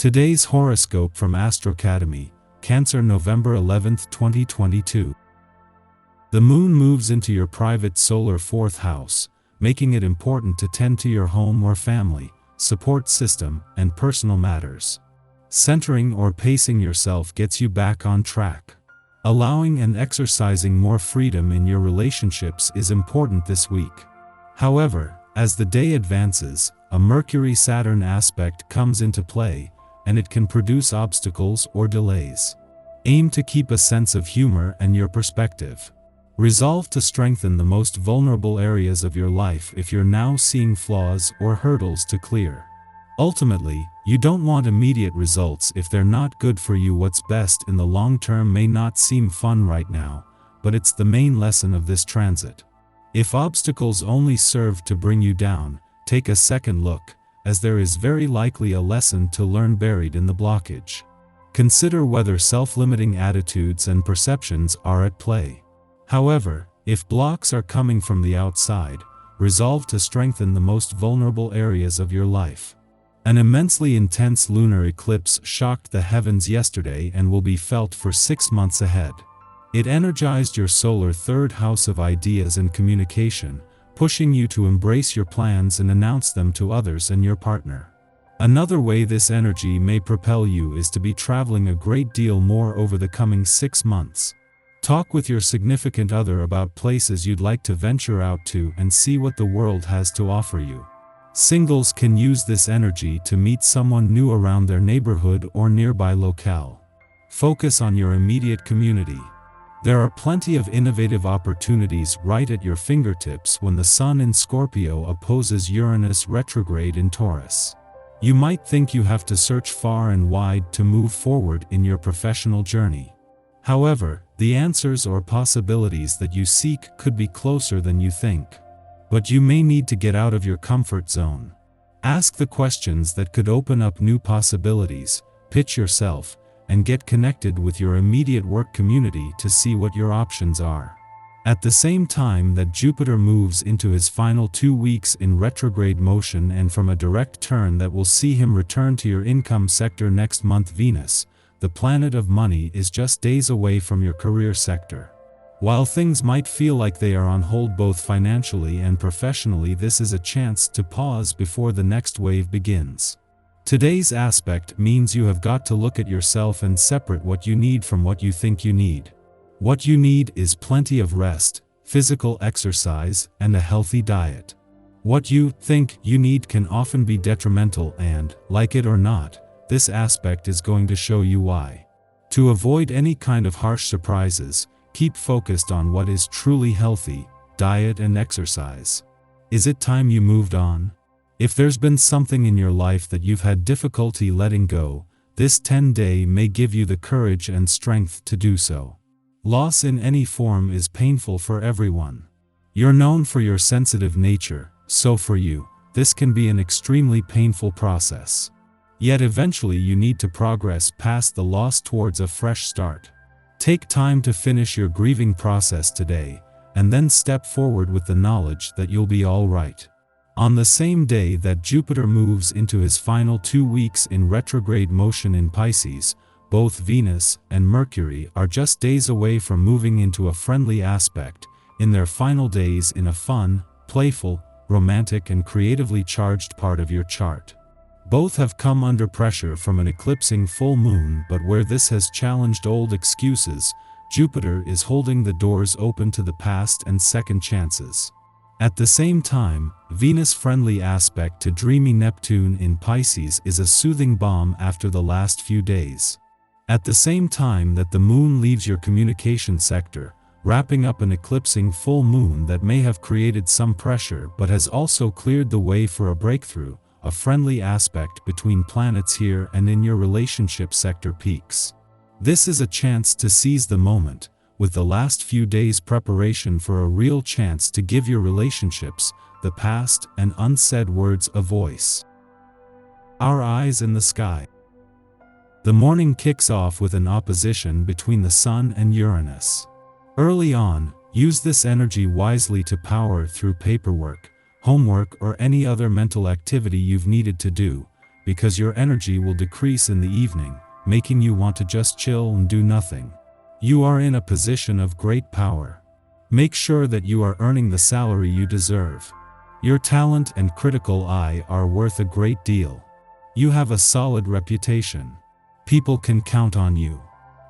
Today's horoscope from Astrocademy, Cancer, November 11, 2022. The moon moves into your private solar 4th house, making it important to tend to your home or family, support system, and personal matters. Centering or pacing yourself gets you back on track. Allowing and exercising more freedom in your relationships is important this week. However, as the day advances, a Mercury-Saturn aspect comes into play, and it can produce obstacles or delays. Aim to keep a sense of humor and your perspective. Resolve to strengthen the most vulnerable areas of your life if you're now seeing flaws or hurdles to clear. Ultimately, you don't want immediate results if they're not good for you. What's best in the long term may not seem fun right now, but it's the main lesson of this transit. If obstacles only serve to bring you down, take a second look, as there is very likely a lesson to learn buried in the blockage. Consider whether self-limiting attitudes and perceptions are at play. However, if blocks are coming from the outside, resolve to strengthen the most vulnerable areas of your life. An immensely intense lunar eclipse shocked the heavens yesterday and will be felt for 6 months ahead. It energized your solar 3rd house of ideas and communication, pushing you to embrace your plans and announce them to others and your partner. Another way this energy may propel you is to be traveling a great deal more over the coming 6 months. Talk with your significant other about places you'd like to venture out to and see what the world has to offer you. Singles can use this energy to meet someone new around their neighborhood or nearby locale. Focus on your immediate community. There are plenty of innovative opportunities right at your fingertips when the Sun in Scorpio opposes Uranus retrograde in Taurus. You might think you have to search far and wide to move forward in your professional journey. However, the answers or possibilities that you seek could be closer than you think. But you may need to get out of your comfort zone. Ask the questions that could open up new possibilities, pitch yourself, and get connected with your immediate work community to see what your options are. At the same time that Jupiter moves into his final 2 weeks in retrograde motion and from a direct turn that will see him return to your income sector next month, Venus, the planet of money, is just days away from your career sector. While things might feel like they are on hold both financially and professionally, this is a chance to pause before the next wave begins. Today's aspect means you have got to look at yourself and separate what you need from what you think you need. What you need is plenty of rest, physical exercise, and a healthy diet. What you think you need can often be detrimental and, like it or not, this aspect is going to show you why. To avoid any kind of harsh surprises, keep focused on what is truly healthy, diet and exercise. Is it time you moved on? If there's been something in your life that you've had difficulty letting go, this 10-day may give you the courage and strength to do so. Loss in any form is painful for everyone. You're known for your sensitive nature, so for you, this can be an extremely painful process. Yet eventually you need to progress past the loss towards a fresh start. Take time to finish your grieving process today, and then step forward with the knowledge that you'll be all right. On the same day that Jupiter moves into his final 2 weeks in retrograde motion in Pisces, both Venus and Mercury are just days away from moving into a friendly aspect, in their final days in a fun, playful, romantic and creatively charged part of your chart. Both have come under pressure from an eclipsing full moon, but where this has challenged old excuses, Jupiter is holding the doors open to the past and second chances. At the same time, Venus' friendly aspect to dreamy Neptune in Pisces is a soothing balm after the last few days. At the same time that the moon leaves your communication sector, wrapping up an eclipsing full moon that may have created some pressure but has also cleared the way for a breakthrough, a friendly aspect between planets here and in your relationship sector peaks. This is a chance to seize the moment, with the last few days preparation for a real chance to give your relationships, the past and unsaid words, a voice. Our eyes in the sky. The morning kicks off with an opposition between the Sun and Uranus. Early on, use this energy wisely to power through paperwork, homework or any other mental activity you've needed to do, because your energy will decrease in the evening, making you want to just chill and do nothing. You are in a position of great power. Make sure that you are earning the salary you deserve. Your talent and critical eye are worth a great deal. You have a solid reputation. People can count on you.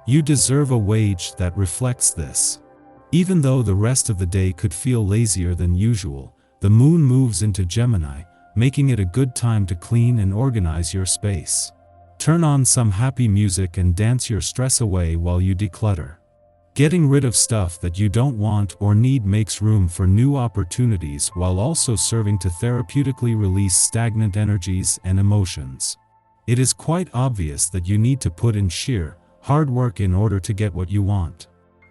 You deserve a wage that reflects this. Even though the rest of the day could feel lazier than usual, the moon moves into Gemini, making it a good time to clean and organize your space. Turn on some happy music and dance your stress away while you declutter. Getting rid of stuff that you don't want or need makes room for new opportunities while also serving to therapeutically release stagnant energies and emotions. It is quite obvious that you need to put in sheer, hard work in order to get what you want.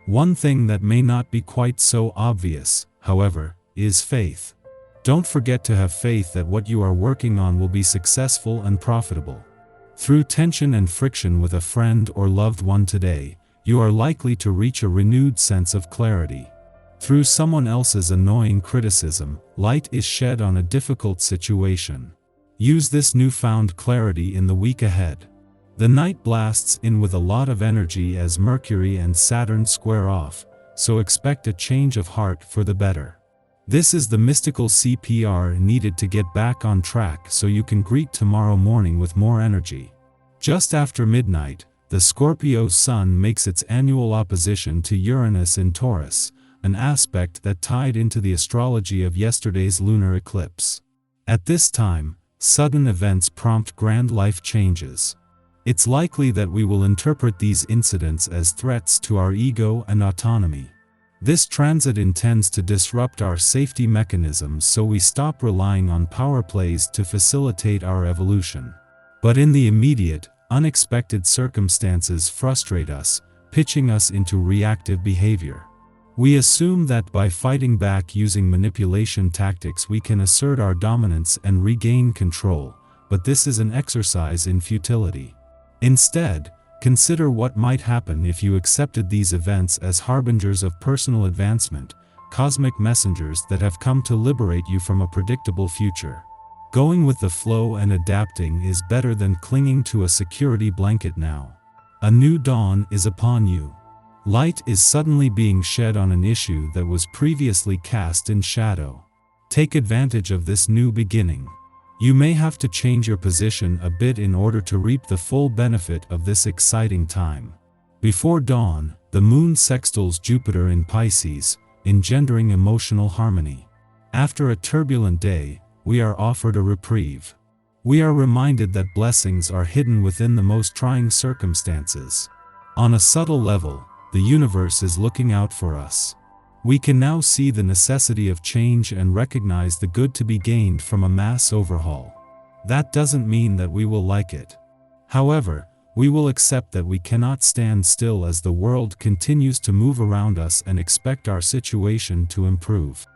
One thing that may not be quite so obvious, however, is faith. Don't forget to have faith that what you are working on will be successful and profitable. Through tension and friction with a friend or loved one today, you are likely to reach a renewed sense of clarity. Through someone else's annoying criticism, light is shed on a difficult situation. Use this newfound clarity in the week ahead. The night blasts in with a lot of energy as Mercury and Saturn square off, so expect a change of heart for the better. This is the mystical CPR needed to get back on track so you can greet tomorrow morning with more energy. Just after midnight, the Scorpio Sun makes its annual opposition to Uranus in Taurus, an aspect that tied into the astrology of yesterday's lunar eclipse. At this time, sudden events prompt grand life changes. It's likely that we will interpret these incidents as threats to our ego and autonomy. This transit intends to disrupt our safety mechanisms so we stop relying on power plays to facilitate our evolution. But in the immediate, unexpected circumstances frustrate us, pitching us into reactive behavior. We assume that by fighting back using manipulation tactics we can assert our dominance and regain control, but this is an exercise in futility. Instead, consider what might happen if you accepted these events as harbingers of personal advancement, cosmic messengers that have come to liberate you from a predictable future. Going with the flow and adapting is better than clinging to a security blanket now. A new dawn is upon you. Light is suddenly being shed on an issue that was previously cast in shadow. Take advantage of this new beginning. You may have to change your position a bit in order to reap the full benefit of this exciting time. Before dawn, the moon sextiles Jupiter in Pisces, engendering emotional harmony. After a turbulent day, we are offered a reprieve. We are reminded that blessings are hidden within the most trying circumstances. On a subtle level, the universe is looking out for us. We can now see the necessity of change and recognize the good to be gained from a mass overhaul. That doesn't mean that we will like it. However, we will accept that we cannot stand still as the world continues to move around us and expect our situation to improve.